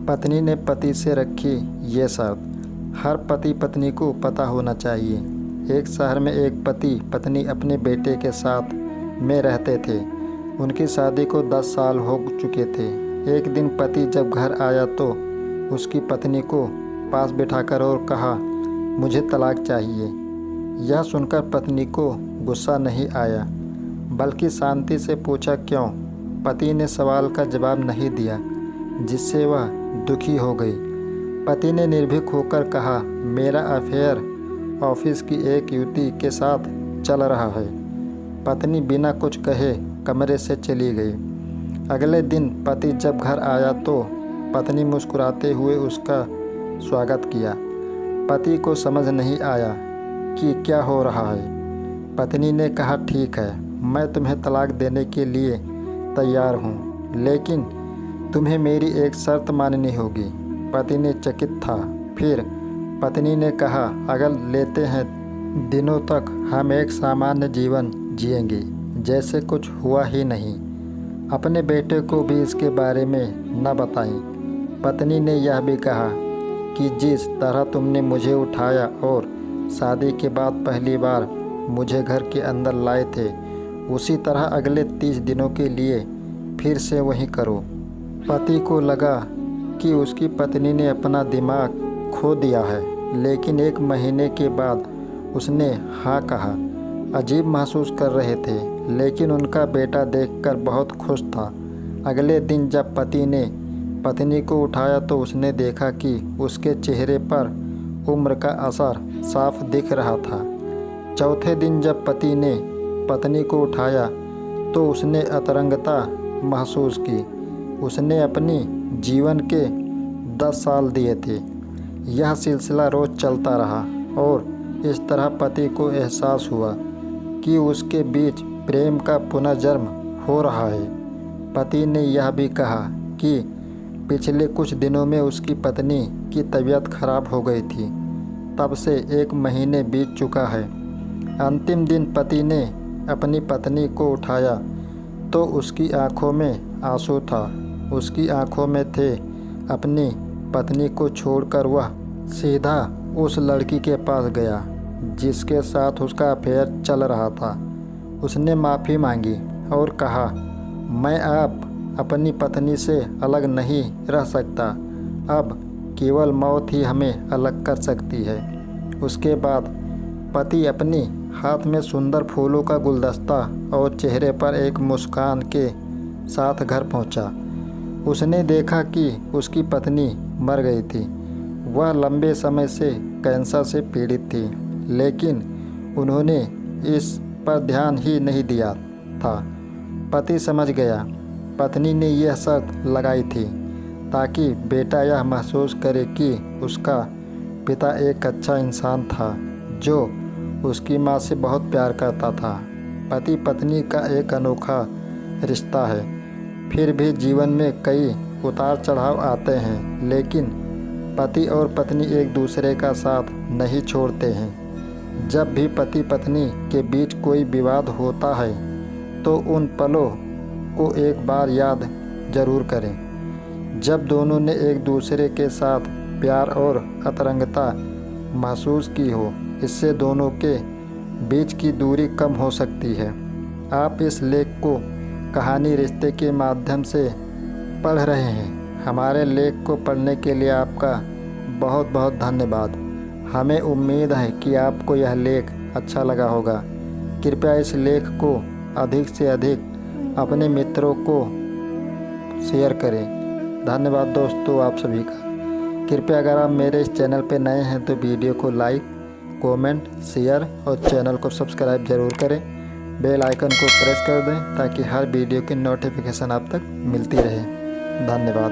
पत्नी ने पति से रखी ये शर्त, हर पति पत्नी को पता होना चाहिए। एक शहर में एक पति पत्नी अपने बेटे के साथ में रहते थे। उनकी शादी को 10 साल हो चुके थे। एक दिन पति जब घर आया तो उसकी पत्नी को पास बिठाकर और कहा, मुझे तलाक चाहिए। यह सुनकर पत्नी को गुस्सा नहीं आया, बल्कि शांति से पूछा क्यों। पति ने सवाल का जवाब नहीं दिया, जिससे वह दुखी हो गई। पति ने निर्भीक होकर कहा, मेरा अफेयर ऑफिस की एक युवती के साथ चल रहा है। पत्नी बिना कुछ कहे कमरे से चली गई। अगले दिन पति जब घर आया तो पत्नी मुस्कुराते हुए उसका स्वागत किया। पति को समझ नहीं आया कि क्या हो रहा है। पत्नी ने कहा, ठीक है, मैं तुम्हें तलाक देने के लिए तैयार हूँ, लेकिन तुम्हें मेरी एक शर्त माननी होगी। पति ने चकित था। फिर पत्नी ने कहा, अगर लेते हैं दिनों तक हम एक सामान्य जीवन जिएंगे, जैसे कुछ हुआ ही नहीं। अपने बेटे को भी इसके बारे में न बताएं। पत्नी ने यह भी कहा कि जिस तरह तुमने मुझे उठाया और शादी के बाद पहली बार मुझे घर के अंदर लाए थे, उसी तरह अगले 30 दिनों के लिए फिर से वही करो। पति को लगा कि उसकी पत्नी ने अपना दिमाग खो दिया है, लेकिन 1 महीने के बाद उसने हाँ कहा। अजीब महसूस कर रहे थे, लेकिन उनका बेटा देखकर बहुत खुश था। अगले दिन जब पति ने पत्नी को उठाया तो उसने देखा कि उसके चेहरे पर उम्र का असर साफ दिख रहा था। चौथे दिन जब पति ने पत्नी को उठाया तो उसने अतरंगता महसूस की। उसने अपनी जीवन के 10 साल दिए थे। यह सिलसिला रोज़ चलता रहा और इस तरह पति को एहसास हुआ कि उसके बीच प्रेम का पुनर्जन्म हो रहा है। पति ने यह भी कहा कि पिछले कुछ दिनों में उसकी पत्नी की तबीयत खराब हो गई थी। तब से 1 महीने बीत चुका है। अंतिम दिन पति ने अपनी पत्नी को उठाया तो उसकी आंखों में आंसू था। उसकी आंखों में थे। अपनी पत्नी को छोड़कर वह सीधा उस लड़की के पास गया जिसके साथ उसका अफेयर चल रहा था। उसने माफ़ी मांगी और कहा, मैं अब अपनी पत्नी से अलग नहीं रह सकता। अब केवल मौत ही हमें अलग कर सकती है। उसके बाद पति अपनी हाथ में सुंदर फूलों का गुलदस्ता और चेहरे पर एक मुस्कान के साथ घर पहुंचा। उसने देखा कि उसकी पत्नी मर गई थी। वह लंबे समय से कैंसर से पीड़ित थी, लेकिन उन्होंने इस पर ध्यान ही नहीं दिया था। पति समझ गया। पत्नी ने यह शर्त लगाई थी ताकि बेटा यह महसूस करे कि उसका पिता एक अच्छा इंसान था जो उसकी माँ से बहुत प्यार करता था। पति पत्नी का एक अनोखा रिश्ता है। फिर भी जीवन में कई उतार चढ़ाव आते हैं, लेकिन पति और पत्नी एक दूसरे का साथ नहीं छोड़ते हैं। जब भी पति पत्नी के बीच कोई विवाद होता है तो उन पलों को एक बार याद जरूर करें, जब दोनों ने एक दूसरे के साथ प्यार और अंतरंगता महसूस की हो। इससे दोनों के बीच की दूरी कम हो सकती है। आप इस लेख को कहानी रिश्ते के माध्यम से पढ़ रहे हैं। हमारे लेख को पढ़ने के लिए आपका बहुत बहुत धन्यवाद। हमें उम्मीद है कि आपको यह लेख अच्छा लगा होगा। कृपया इस लेख को अधिक से अधिक अपने मित्रों को शेयर करें। धन्यवाद दोस्तों आप सभी का। कृपया अगर आप मेरे इस चैनल पर नए हैं तो वीडियो को लाइक, कमेंट, शेयर और चैनल को सब्सक्राइब जरूर करें। बेल आइकन को प्रेस कर दें ताकि हर वीडियो की नोटिफिकेशन आप तक मिलती रहे। धन्यवाद।